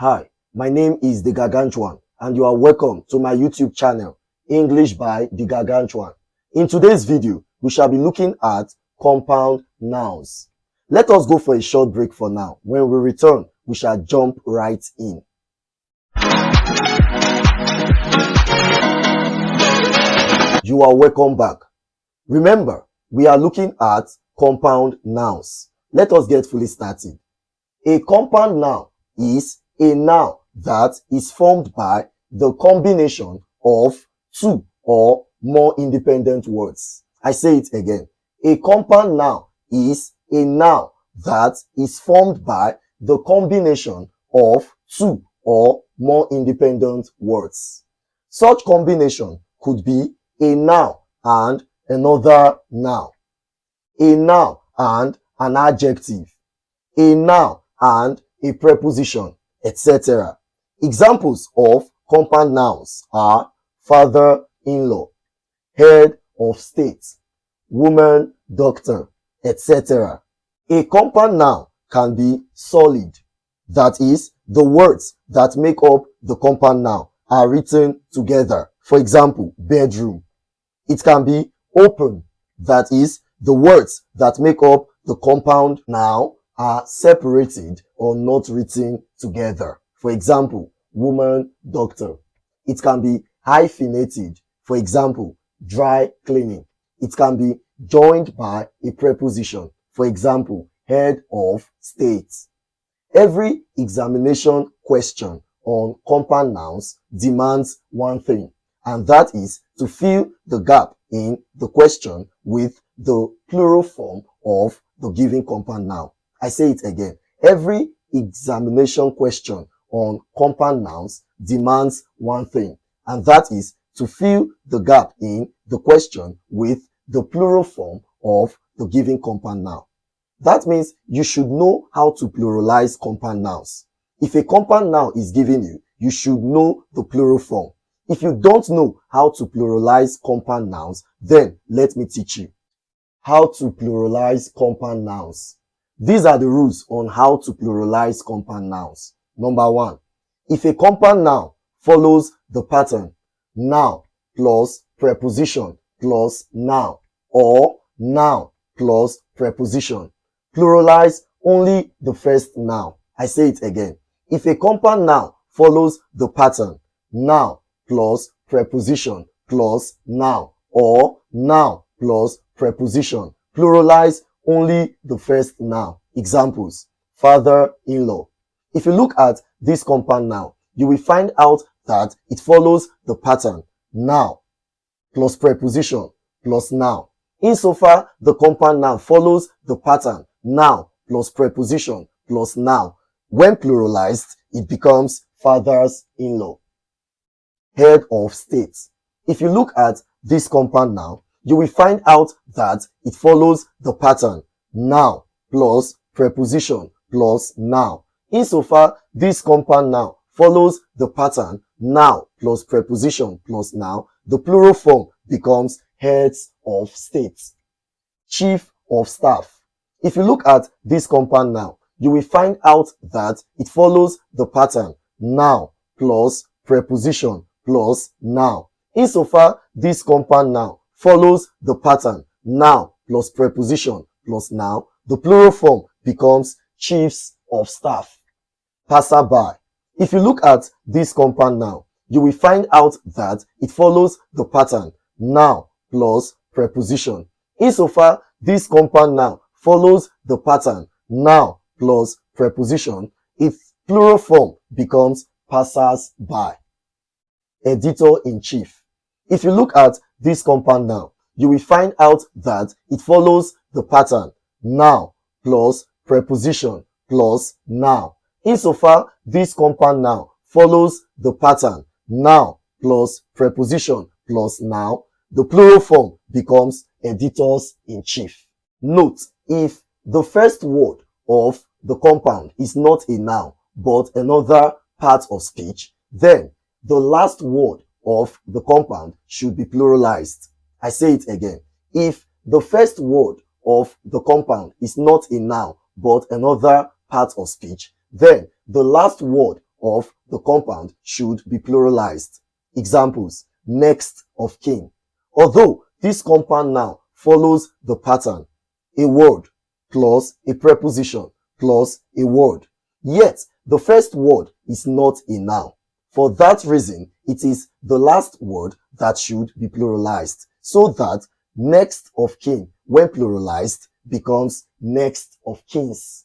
Hi, my name is The Gargantuan and you are welcome to my YouTube channel, English by The Gargantuan. In today's video, we shall be looking at compound nouns. Let us go for a short break for now. When we return, we shall jump right in. You are welcome back. Remember, we are looking at compound nouns. Let us get fully started. A compound noun is a noun that is formed by the combination of two or more independent words. I say it again. A compound noun is a noun that is formed by the combination of two or more independent words. Such combination could be a noun and another noun, a noun and an adjective, a noun and a preposition, etc. Examples of compound nouns are father-in-law, head of state, woman doctor, etc. A compound noun can be solid. That is, the words that make up the compound noun are written together. For example, bedroom. It can be open. That is, the words that make up the compound noun are separated or not written together. For example, woman doctor. It can be hyphenated. For example, dry cleaning. It can be joined by a preposition. For example, head of state. Every examination question on compound nouns demands one thing, and that is to fill the gap in the question with the plural form of the given compound noun. I say it again. Every examination question on compound nouns demands one thing, and that is to fill the gap in the question with the plural form of the given compound noun. That means you should know how to pluralize compound nouns. If a compound noun is given you, you should know the plural form. If you don't know how to pluralize compound nouns, then let me teach you how to pluralize compound nouns. These are the rules on how to pluralize compound nouns. Number 1. If a compound noun follows the pattern noun plus preposition plus noun or noun plus preposition, pluralize only the first noun. I say it again. If a compound noun follows the pattern noun plus preposition plus noun or noun plus preposition, pluralize only the first noun. Examples: father-in-law. If you look at this compound noun, you will find out that it follows the pattern noun plus preposition plus noun. Insofar the compound noun follows the pattern noun plus preposition plus noun, when pluralized, it becomes fathers-in-law. Head of state. If you look at this compound noun, you will find out that it follows the pattern noun plus preposition plus noun. Insofar this compound noun follows the pattern noun plus preposition plus noun, the plural form becomes heads of state. Chief of staff. If you look at this compound noun, you will find out that it follows the pattern noun plus preposition plus noun. Insofar this compound noun follows the pattern noun plus preposition plus noun, the plural form becomes chiefs of staff. Passerby. If you look at this compound noun, you will find out that it follows the pattern noun plus preposition. Insofar this compound noun follows the pattern noun plus preposition, its plural form becomes passers-by. Editor-in-chief. If you look at this compound noun, you will find out that it follows the pattern noun plus preposition plus noun. Insofar this compound noun follows the pattern noun plus preposition plus noun, the plural form becomes editors-in-chief. Note: if the first word of the compound is not a noun but another part of speech, then the last word of the compound should be pluralized. I say it again. If the first word of the compound is not a noun but another part of speech, then the last word of the compound should be pluralized. Examples: next of kin. Although this compound noun follows the pattern a word plus a preposition plus a word, yet the first word is not a noun. For that reason, it is the last word that should be pluralized, so that next of kin, when pluralized, becomes next of kins.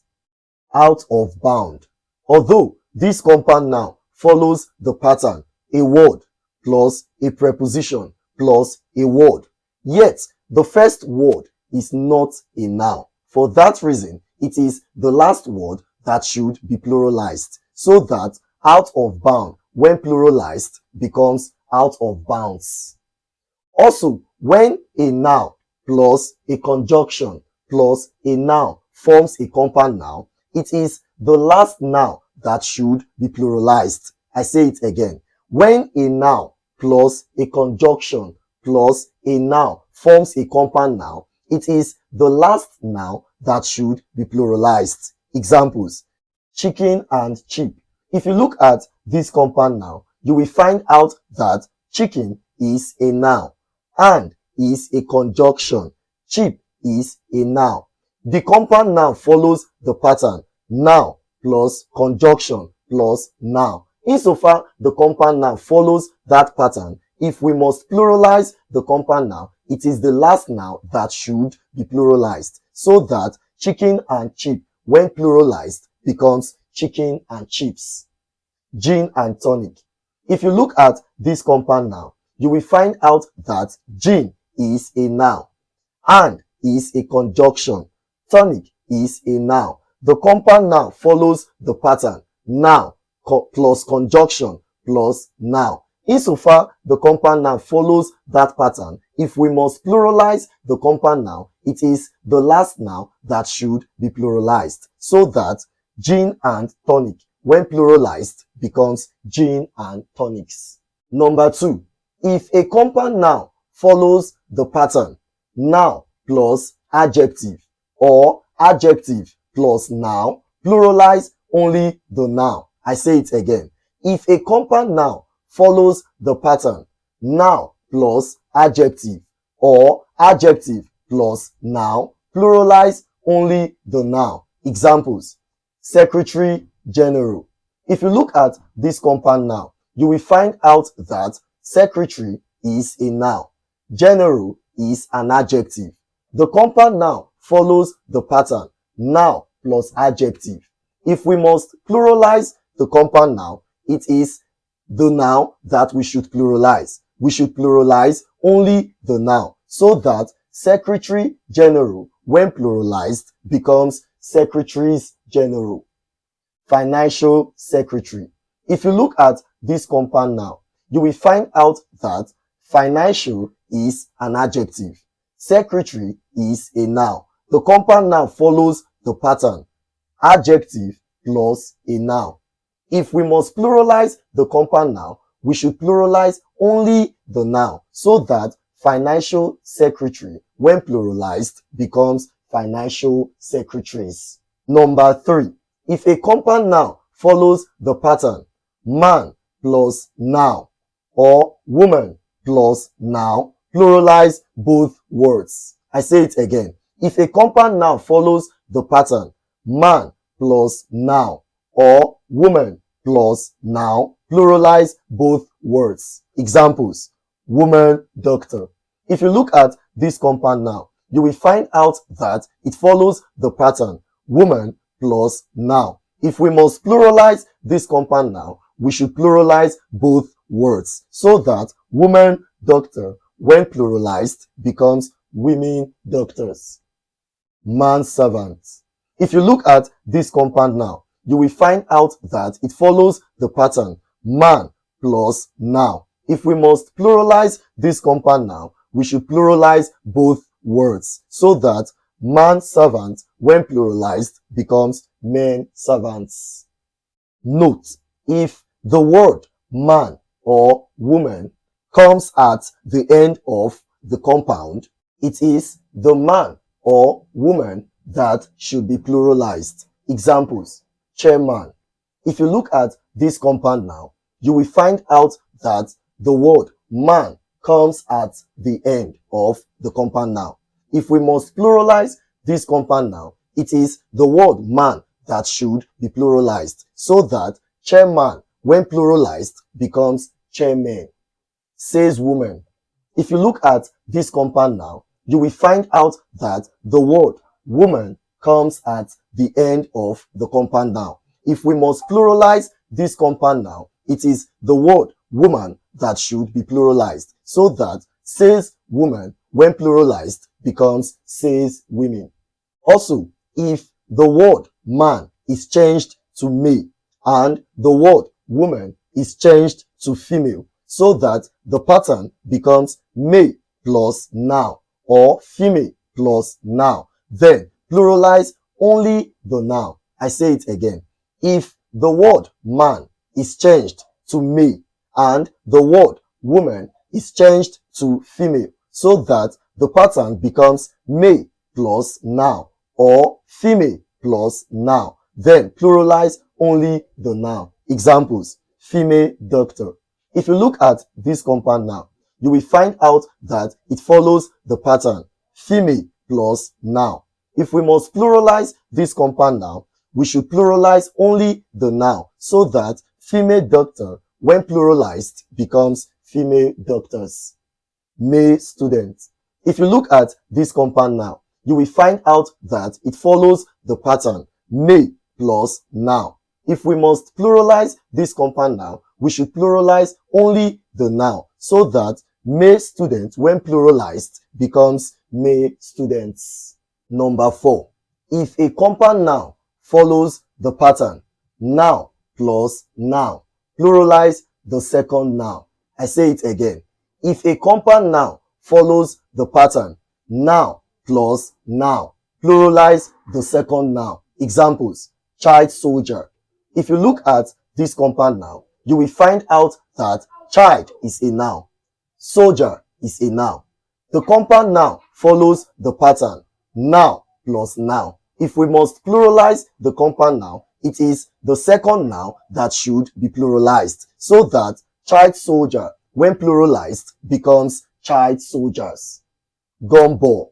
Out of bound. Although this compound noun follows the pattern a word plus a preposition plus a word, yet the first word is not a noun. For that reason, it is the last word that should be pluralized, so that out of bound, when pluralized, becomes out of bounds. Also, when a noun plus a conjunction plus a noun forms a compound noun, it is the last noun that should be pluralized. I say it again. When a noun plus a conjunction plus a noun forms a compound noun, it is the last noun that should be pluralized. Examples: chicken and sheep. If you look at this compound noun, you will find out that chicken is a noun and is a conjunction. Sheep is a noun. The compound noun follows the pattern noun plus conjunction plus noun. Insofar the compound noun follows that pattern, if we must pluralize the compound noun, it is the last noun that should be pluralized, so that chicken and sheep, when pluralized, becomes chicken and chips. Gin and tonic. If you look at this compound noun, you will find out that gin is a noun and is a conjunction. Tonic is a noun. The compound noun follows the pattern noun plus conjunction plus noun. Insofar the compound noun follows that pattern, if we must pluralize the compound noun, it is the last noun that should be pluralized, so that gin and tonic, when pluralized, becomes gin and tonics. Number 2. If a compound noun follows the pattern noun plus adjective or adjective plus noun, pluralize only the noun. I say it again. If a compound noun follows the pattern noun plus adjective or adjective plus noun, pluralize only the noun. Examples: secretary general. If you look at this compound noun, you will find out that secretary is a noun, general is an adjective. The compound noun follows the pattern noun plus adjective. If we must pluralize the compound noun, it is the noun that we should pluralize. We should pluralize only the noun, so that secretary general, when pluralized, becomes secretaries general. Financial secretary. If you look at this compound noun, you will find out that financial is an adjective, secretary is a noun. The compound noun follows the pattern adjective plus a noun. If we must pluralize the compound noun, we should pluralize only the noun, so that financial secretary, when pluralized, becomes financial secretaries. Number 3. If a compound noun follows the pattern man plus noun or woman plus noun, pluralize both words. I say it again. If a compound noun follows the pattern man plus noun or woman plus noun, pluralize both words. Examples: woman doctor. If you look at this compound noun, you will find out that it follows the pattern woman plus noun. If we must pluralize this compound noun, we should pluralize both words, so that woman doctor, when pluralized, becomes women doctors. Manservant. If you look at this compound noun, you will find out that it follows the pattern man plus noun. If we must pluralize this compound noun, we should pluralize both words, so that manservant, when pluralized, becomes men servants. Note: if the word man or woman comes at the end of the compound, it is the man or woman that should be pluralized. Examples: chairman. If you look at this compound noun, you will find out that the word man comes at the end of the compound noun. If we must pluralize this compound noun, it is the word man that should be pluralized, so that chairman, when pluralized, becomes chairmen. Says woman. If you look at this compound noun, you will find out that the word woman comes at the end of the compound noun. If we must pluralize this compound noun, it is the word woman that should be pluralized, so that says woman, when pluralized, becomes says women. Also, if the word man is changed to me and the word woman is changed to female, so that the pattern becomes me plus noun or female plus noun, then pluralize only the noun. I say it again. If the word man is changed to me and the word woman is changed to female, so that the pattern becomes me plus noun or female plus noun, then pluralize only the noun. Examples: female doctor. If you look at this compound noun, you will find out that it follows the pattern female plus noun. If we must pluralize this compound noun, we should pluralize only the noun, so that female doctor, when pluralized, becomes female doctors. Male student. If you look at this compound noun, you will find out that it follows the pattern male plus noun. If we must pluralize this compound noun, we should pluralize only the noun, so that male student, when pluralized, becomes male students. Number 4. If a compound noun follows the pattern noun plus noun, pluralize the second noun. I say it again. If a compound noun follows the pattern noun plus noun, pluralize the second noun. Examples: child soldier. If you look at this compound noun, you will find out that child is a noun, soldier is a noun. The compound noun follows the pattern noun plus noun. If we must pluralize the compound noun, it is the second noun that should be pluralized, so that child soldier, when pluralized, becomes child soldiers. Gumball.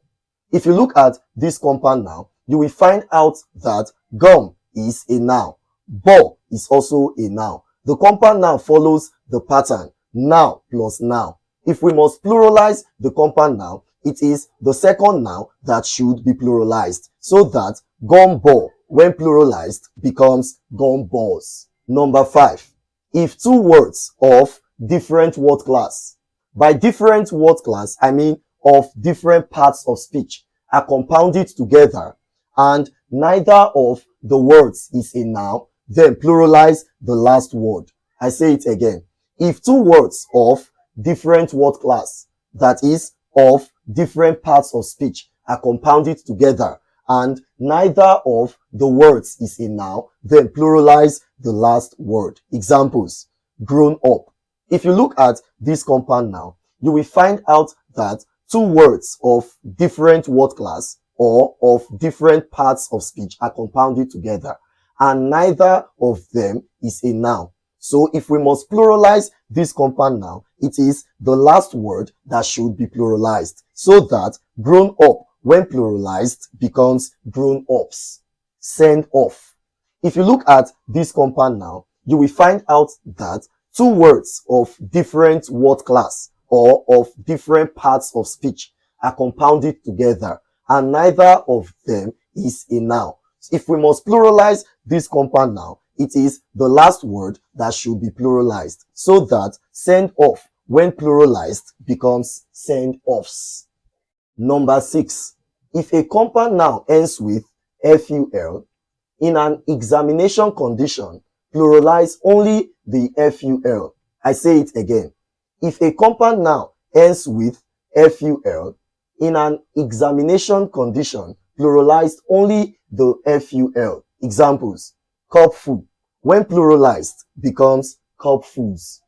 If you look at this compound noun, you will find out that gum is a noun, ball is also a noun. The compound noun follows the pattern noun plus noun. If we must pluralize the compound noun, it is the second noun that should be pluralized, so that gumball, when pluralized, becomes gumballs. Number 5. If two words of different word class, by different word class, I mean of different parts of speech, are compounded together and neither of the words is a noun, then pluralize the last word. I say it again. If two words of different word class, that is, of different parts of speech, are compounded together and neither of the words is a noun, then pluralize the last word. Examples: grown up. If you look at this compound noun, you will find out that two words of different word class or of different parts of speech are compounded together and neither of them is a noun. So if we must pluralize this compound noun, it is the last word that should be pluralized, so that grown up, when pluralized, becomes grown ups. Send off. If you look at this compound noun, you will find out that two words of different word class or of different parts of speech are compounded together and neither of them is a noun. If we must pluralize this compound noun, it is the last word that should be pluralized, so that send off, when pluralized, becomes send offs. Number 6. If a compound noun ends with ful, in an examination condition, pluralize only the ful. I say it again. If a compound noun ends with ful, in an examination condition, pluralize only the ful. Examples: cupful, when pluralized, becomes cupfuls.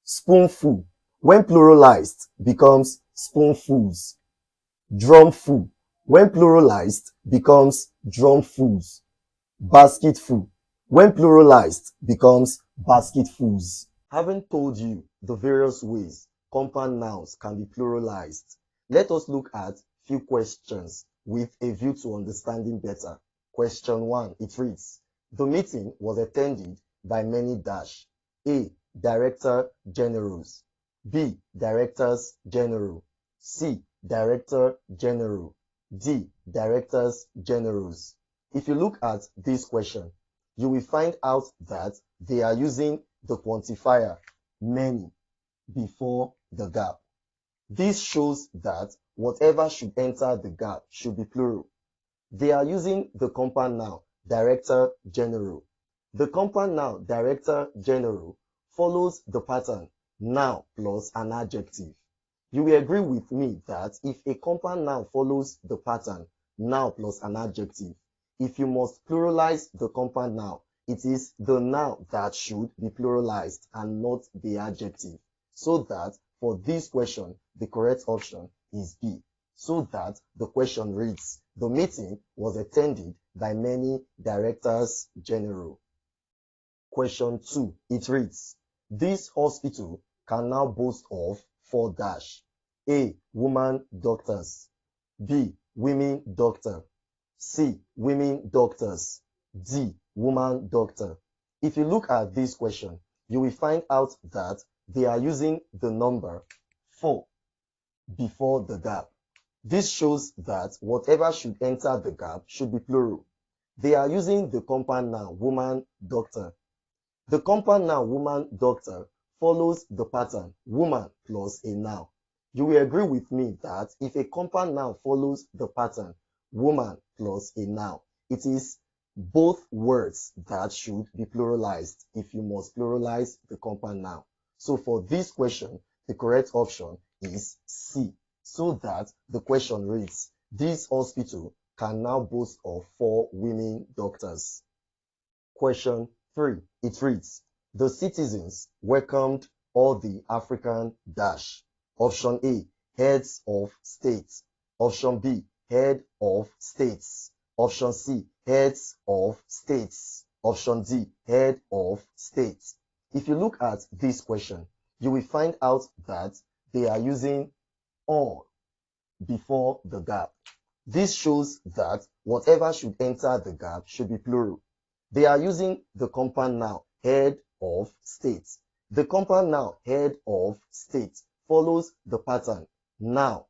Spoonful, when pluralized, becomes spoonfuls. Drumful, when pluralized, becomes drumfuls. Basketful, when pluralized, becomes basketfuls. Having told you the various ways compound nouns can be pluralized, let us look at few questions with a view to understanding better. Question 1, it reads, the meeting was attended by many dash. A. Director Generals. B. Directors General. C. Director General. D. Directors Generals. If you look at this question, you will find out that they are using the quantifier many before the gap. This shows that whatever should enter the gap should be plural. They are using the compound noun Director General. The compound noun Director General follows the pattern noun plus an adjective. You will agree with me that if a compound noun follows the pattern noun plus an adjective, if you must pluralize the compound noun, it is the noun that should be pluralized and not the adjective. So that for this question, the correct option is B. So that the question reads, the meeting was attended by many directors general. Question 2, it reads, this hospital can now boast of 4 dash. A. Woman doctors. B. Women doctor. C. Women doctors. D. Woman doctor. If you look at this question, you will find out that they are using the number 4 before the gap. This shows that whatever should enter the gap should be plural. They are using the compound noun woman doctor. The compound noun woman doctor follows the pattern woman plus a noun. You will agree with me that if a compound noun follows the pattern woman plus a noun, it is both words that should be pluralized if you must pluralize the compound noun. So for this question, the correct option is C. So that the question reads, this hospital can now boast of 4 women doctors. Question 3, it reads, the citizens welcomed all the African dash. Option A, heads of states. Option B, head of states. Option C, heads of states. Option D, head of states. If you look at this question, you will find out that they are using all before the gap. This shows that whatever should enter the gap should be plural. They are using the compound noun head of states. The compound noun head of states follows the pattern noun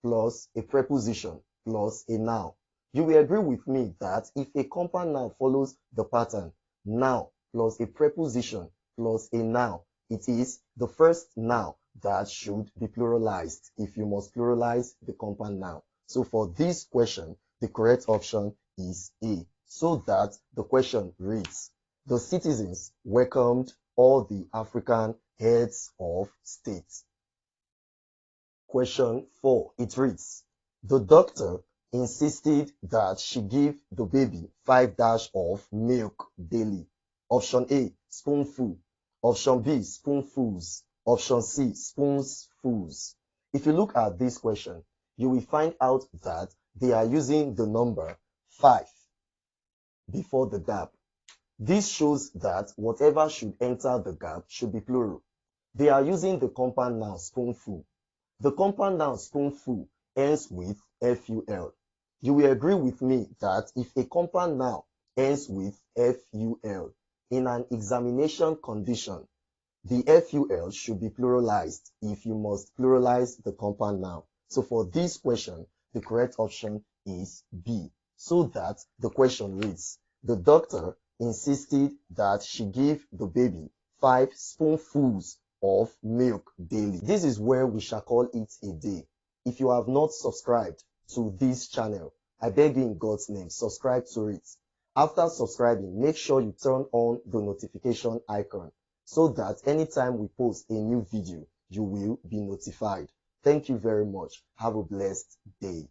plus a preposition plus a noun. You will agree with me that if a compound noun follows the pattern noun plus a preposition plus a noun, it is the first noun that should be pluralized if you must pluralize the compound noun. So for this question, the correct option is A. So that the question reads, the citizens welcomed all the African heads of states. Question 4, it reads, the doctor insisted that she give the baby 5 dash of milk daily. Option A, spoonful. Option B, spoonfuls. Option C, spoonsfuls. If you look at this question, you will find out that they are using the number 5 before the gap. This shows that whatever should enter the gap should be plural. They are using the compound noun spoonful. The compound noun spoonful ends with ful. You will agree with me that if a compound noun ends with ful in an examination condition, the ful should be pluralized if you must pluralize the compound noun. So for this question, the correct option is B. So that the question reads, the doctor insisted that she give the baby 5 spoonfuls of milk daily. This is where we shall call it a day. If you have not subscribed to this channel, I beg you in God's name, subscribe to it. After subscribing, make sure you turn on the notification icon so that anytime we post a new video, you will be notified. Thank you very much. Have a blessed day.